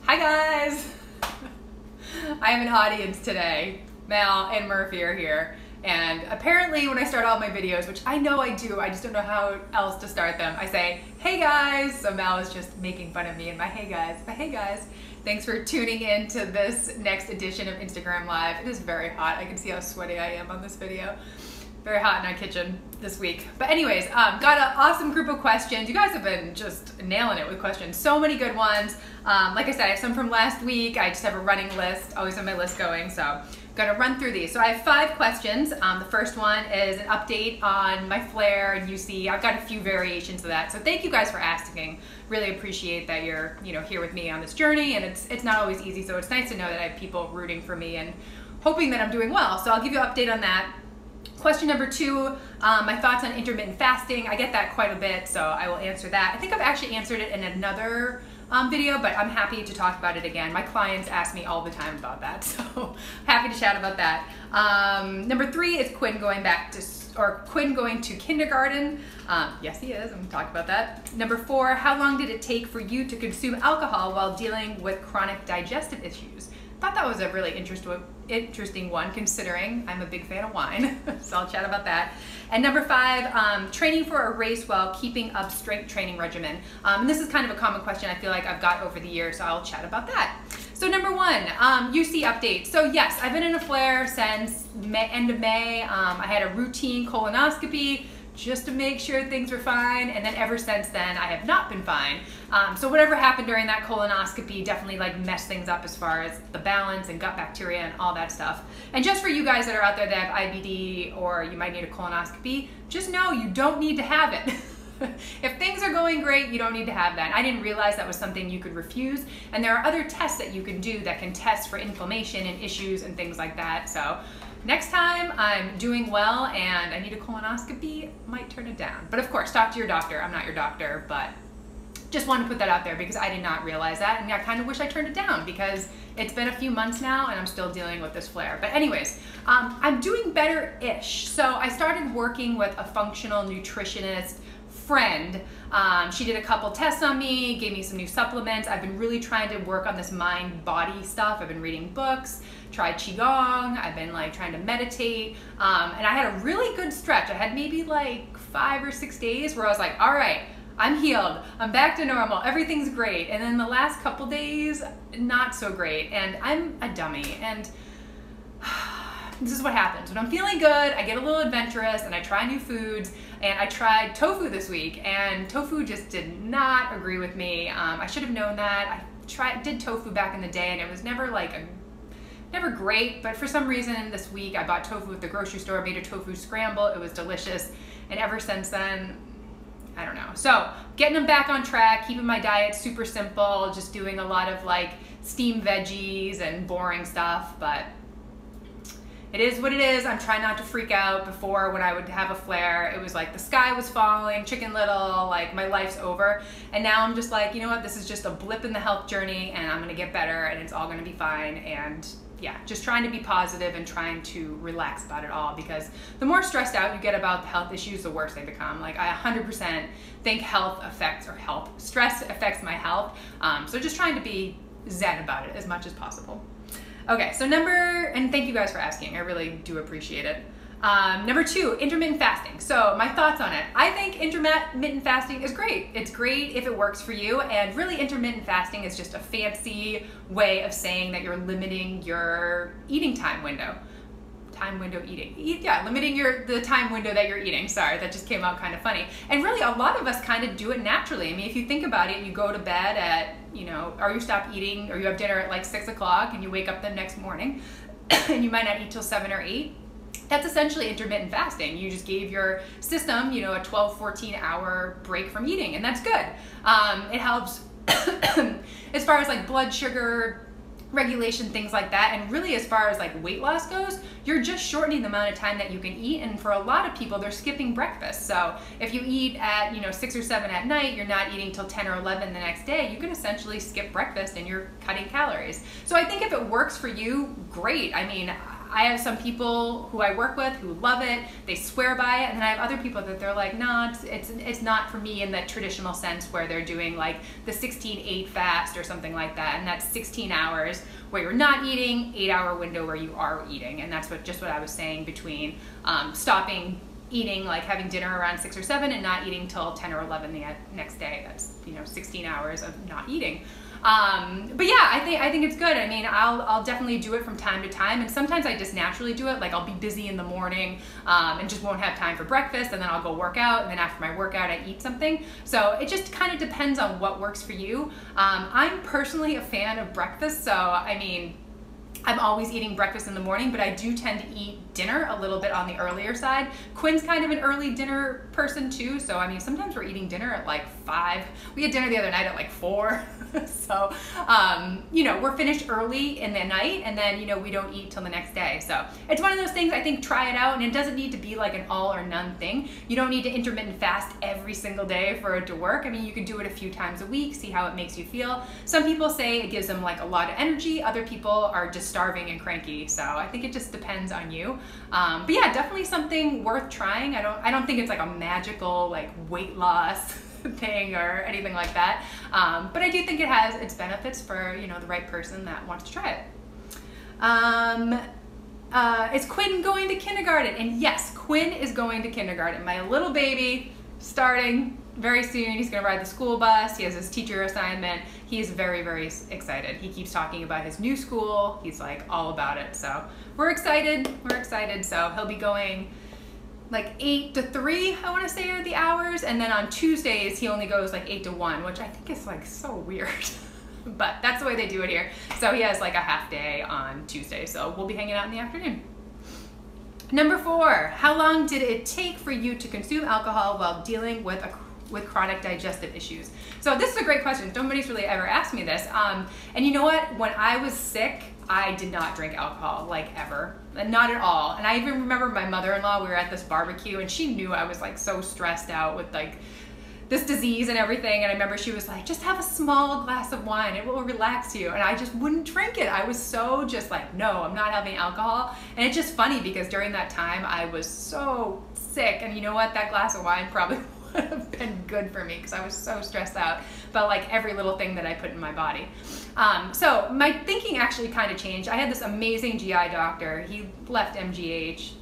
Hi guys! I have an audience today. Mel and Murphy are here. And apparently when I start all my videos, which I know I do, I just don't know how else to start them, I say, hey guys! So Mel is just making fun of me and my hey guys. Thanks for tuning in to this next edition of Instagram Live. It is very hot. I can see how sweaty I am on this video. Very hot in our kitchen this week. But anyways, got an awesome group of questions. You guys have been just nailing it with questions. So many good ones. Like I said, I have some from last week. I just have a running list, always have my list going. So I'm gonna run through these. So I have 5 questions. The first one is an update on my flare and UC. I've got a few variations of that. So thank you guys for asking. Really appreciate that you're here with me on this journey, and it's not always easy. So it's nice to know that I have people rooting for me and hoping that I'm doing well. So I'll give you an update on that. Question number 2, my thoughts on intermittent fasting. I get that quite a bit, so I will answer that. I think I've actually answered it in another video, but I'm happy to talk about it again. My clients ask me all the time about that, so happy to chat about that. Number 3 is Quinn going to kindergarten. Yes, he is. I'm gonna talk about that. Number 4, how long did it take for you to consume alcohol while dealing with chronic digestive issues? Thought that was a really interesting one, considering I'm a big fan of wine. So I'll chat about that. And number 5, training for a race while keeping up strength training regimen. And this is kind of a common question I feel like I've got over the years, so I'll chat about that. So number 1, UC update. So yes, I've been in a flare since end of May. I had a routine colonoscopy just to make sure things were fine, and then ever since then I have not been fine. So whatever happened during that colonoscopy definitely messed things up as far as the balance and gut bacteria and all that stuff. And just for you guys that are out there that have IBD or you might need a colonoscopy, just know you don't need to have it. If things are going great, you don't need to have that. I didn't realize that was something you could refuse, and there are other tests that you can do that can test for inflammation and issues and things like that. So next time I'm doing well and I need a colonoscopy, might turn it down. But of course, talk to your doctor. I'm not your doctor, but just wanted to put that out there because I did not realize that, and I kind of wish I turned it down because it's been a few months now and I'm still dealing with this flare. But anyways, I'm doing better-ish. So I started working with a functional nutritionist friend. She did a couple tests on me, gave me some new supplements. I've been really trying to work on this mind-body stuff. I've been reading books, tried Qigong, I've been trying to meditate, and I had a really good stretch. I had maybe 5 or 6 days where I was like, all right, I'm healed, I'm back to normal, everything's great. And then the last couple days, not so great, and I'm a dummy, and this is what happens. When I'm feeling good, I get a little adventurous and I try new foods, and I tried tofu this week, and tofu just did not agree with me. I should have known that. I did tofu back in the day, and it was never never great, but for some reason this week I bought tofu at the grocery store, made a tofu scramble, it was delicious, and ever since then, I don't know. So getting them back on track, keeping my diet super simple, just doing a lot of steamed veggies and boring stuff, but it is what it is. I'm trying not to freak out. Before, when I would have a flare, it was the sky was falling, Chicken Little, my life's over. And now I'm just you know what, this is just a blip in the health journey, and I'm gonna get better, and it's all gonna be fine. And yeah, just trying to be positive and trying to relax about it all, because the more stressed out you get about the health issues, the worse they become. I 100% think stress affects my health. So just trying to be zen about it as much as possible. Okay, so and thank you guys for asking, I really do appreciate it. Number 2, intermittent fasting. So my thoughts on it. I think intermittent fasting is great. It's great if it works for you, and really intermittent fasting is just a fancy way of saying that you're limiting your eating time window. Limiting the time window that you're eating. Sorry, that just came out kind of funny. And really, a lot of us kind of do it naturally. I mean, if you think about it, you go to bed at, or you stop eating, or you have dinner at 6 o'clock, and you wake up the next morning, and you might not eat till 7 or 8. That's essentially intermittent fasting. You just gave your system, a 12, 14-hour break from eating, and that's good. It helps as far as blood sugar regulation, things like that. And really, as far as weight loss goes, you're just shortening the amount of time that you can eat. And for a lot of people, they're skipping breakfast. So if you eat at 6 or 7 at night, you're not eating till 10 or 11 the next day, you can essentially skip breakfast and you're cutting calories. So I think if it works for you, great. I mean, I have some people who I work with who love it, they swear by it, and then I have other people that they're like, no, it's not for me in that traditional sense where they're doing like the 16-8 fast or something like that, and that's 16 hours where you're not eating, 8-hour window where you are eating, and that's just what I was saying between stopping eating, like having dinner around 6 or 7 and not eating till 10 or 11 the next day. That's 16 hours of not eating. But yeah, I think it's good. I mean, I'll definitely do it from time to time, and sometimes I just naturally do it. Like I'll be busy in the morning and just won't have time for breakfast, and then I'll go work out, and then after my workout I eat something. So it just kind of depends on what works for you. I'm personally a fan of breakfast, so I mean, I'm always eating breakfast in the morning, but I do tend to eat dinner a little bit on the earlier side. Quinn's kind of an early dinner person too, so I mean, sometimes we're eating dinner at like 5. We had dinner the other night at like 4. So, we're finished early in the night, and then, we don't eat till the next day. So it's one of those things, I think, try it out, and it doesn't need to be like an all or none thing. You don't need to intermittent fast every single day for it to work. I mean, you can do it a few times a week, see how it makes you feel. Some people say it gives them like a lot of energy. Other people are just starving and cranky. So I think it just depends on you. But yeah, definitely something worth trying. I don't think it's like a magical like weight loss thing or anything like that. But I do think it has its benefits for, the right person that wants to try it. Is Quinn going to kindergarten? And yes, Quinn is going to kindergarten. My little baby starting very soon. He's going to ride the school bus. He has his teacher assignment. He is very, very excited. He keeps talking about his new school. He's like all about it. So we're excited. We're excited. So he'll be going like 8 to 3, I want to say, are the hours. And then on Tuesdays, he only goes like 8 to 1, which I think is like so weird. But that's the way they do it here. So he has like a half day on Tuesday. So we'll be hanging out in the afternoon. Number 4, how long did it take for you to consume alcohol while dealing with chronic digestive issues? So this is a great question. Nobody's really ever asked me this. And you know what? When I was sick, I did not drink alcohol, like ever, not at all. And I even remember my mother-in-law, we were at this barbecue, and she knew I was like so stressed out with like this disease and everything. And I remember she was like, just have a small glass of wine, it will relax you. And I just wouldn't drink it. I was so just like, no, I'm not having alcohol. And it's just funny because during that time I was so sick, and you know what, that glass of wine probably would have been good for me because I was so stressed out about like every little thing that I put in my body. So my thinking actually kind of changed. I had this amazing GI doctor. He left MGH.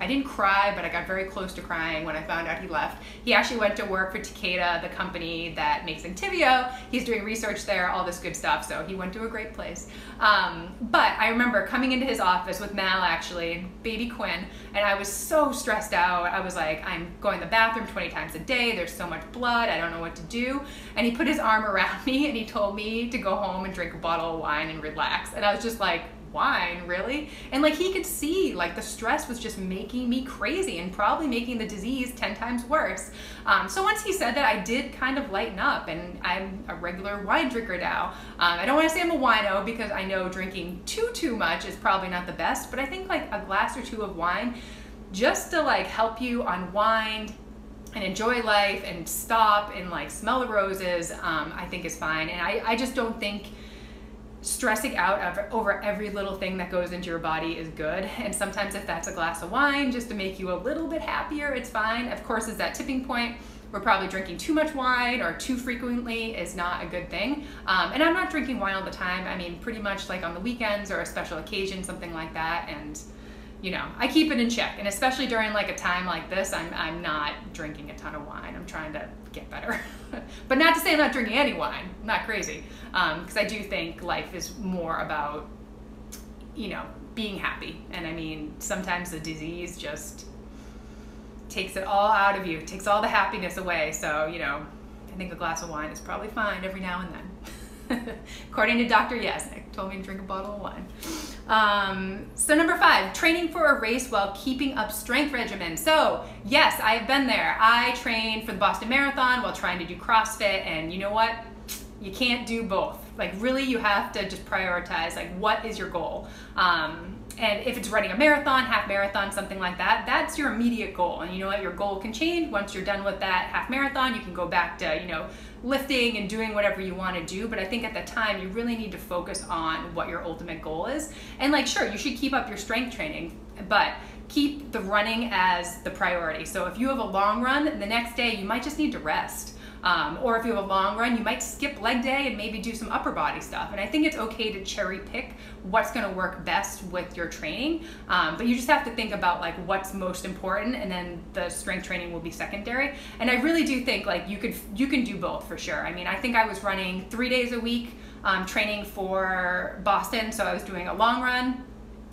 I didn't cry, but I got very close to crying when I found out he left. He actually went to work for Takeda, the company that makes Entyvio. He's doing research there, all this good stuff, so he went to a great place. But I remember coming into his office with Mal, actually, baby Quinn, and I was so stressed out. I was like, I'm going to the bathroom 20 times a day, there's so much blood, I don't know what to do. And he put his arm around me and he told me to go home and drink a bottle of wine and relax. And I was just like, wine, really? And like he could see like the stress was just making me crazy and probably making the disease 10 times worse. So once he said that, I did kind of lighten up, and I'm a regular wine drinker now. I don't want to say I'm a wino because I know drinking too much is probably not the best, but I think like a glass or 2 of wine just to like help you unwind and enjoy life and stop and like smell the roses, I think is fine. And I just don't think stressing out over every little thing that goes into your body is good. And sometimes if that's a glass of wine just to make you a little bit happier, it's fine. Of course, it's that tipping point where probably drinking too much wine or too frequently is not a good thing. And I'm not drinking wine all the time. I mean, pretty much like on the weekends or a special occasion, something like that. And I keep it in check. And especially during like a time like this, I'm not drinking a ton of wine. I'm trying to get better. But not to say I'm not drinking any wine. I'm not crazy. Because I do think life is more about, being happy. And I mean, sometimes the disease just takes it all out of you, takes all the happiness away. So, I think a glass of wine is probably fine every now and then. According to Dr. Yasnik, told me to drink a bottle of wine. So number 5, training for a race while keeping up strength regimen. So yes, I have been there. I trained for the Boston Marathon while trying to do CrossFit, and you know what? You can't do both. Like really, you have to just prioritize like what is your goal. And if it's running a marathon, half marathon, something like that, that's your immediate goal. And you know what, your goal can change. Once you're done with that half marathon, you can go back to, you know, lifting and doing whatever you want to do. But I think at the time, you really need to focus on what your ultimate goal is. And like, sure, you should keep up your strength training, but keep the running as the priority. So if you have a long run, the next day you might just need to rest. Or if you have a long run, you might skip leg day and maybe do some upper body stuff. And I think it's okay to cherry pick what's going to work best with your training. But you just have to think about like what's most important, and then the strength training will be secondary. And I really do think like you can do both for sure. I mean, I think I was running 3 days a week, training for Boston. So I was doing a long run.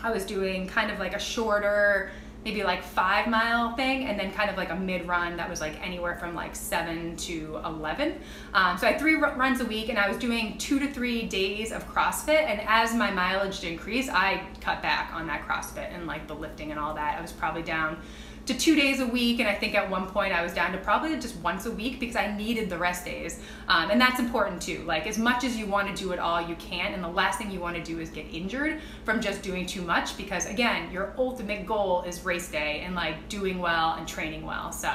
I was doing kind of like a shorter, maybe like 5 mile thing, and then kind of like a mid run that was like anywhere from like 7 to 11. So I had 3 runs a week, and I was doing 2 to 3 days of CrossFit. And as my mileage increased, I cut back on that CrossFit and like the lifting and all that. I was probably down to 2 days a week, and I think at one point I was down to probably just once a week because I needed the rest days. And that's important too. Like, as much as you want to do it all, you can't, and the last thing you want to do is get injured from just doing too much, because again, your ultimate goal is race day and like doing well and training well. So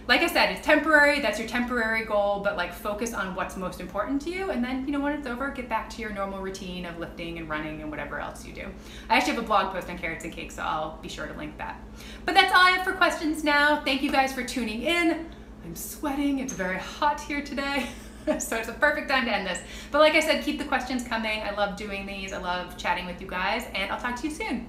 like I said, it's temporary, that's your temporary goal, but like focus on what's most important to you, and then, you know, when it's over, get back to your normal routine of lifting and running and whatever else you do. I actually have a blog post on carrots and cakes, so I'll be sure to link that. But that's all I have for questions now. Thank you guys for tuning in. I'm sweating, it's very hot here today. So it's a perfect time to end this. But like I said, keep the questions coming. I love doing these. I love chatting with you guys, and I'll talk to you soon.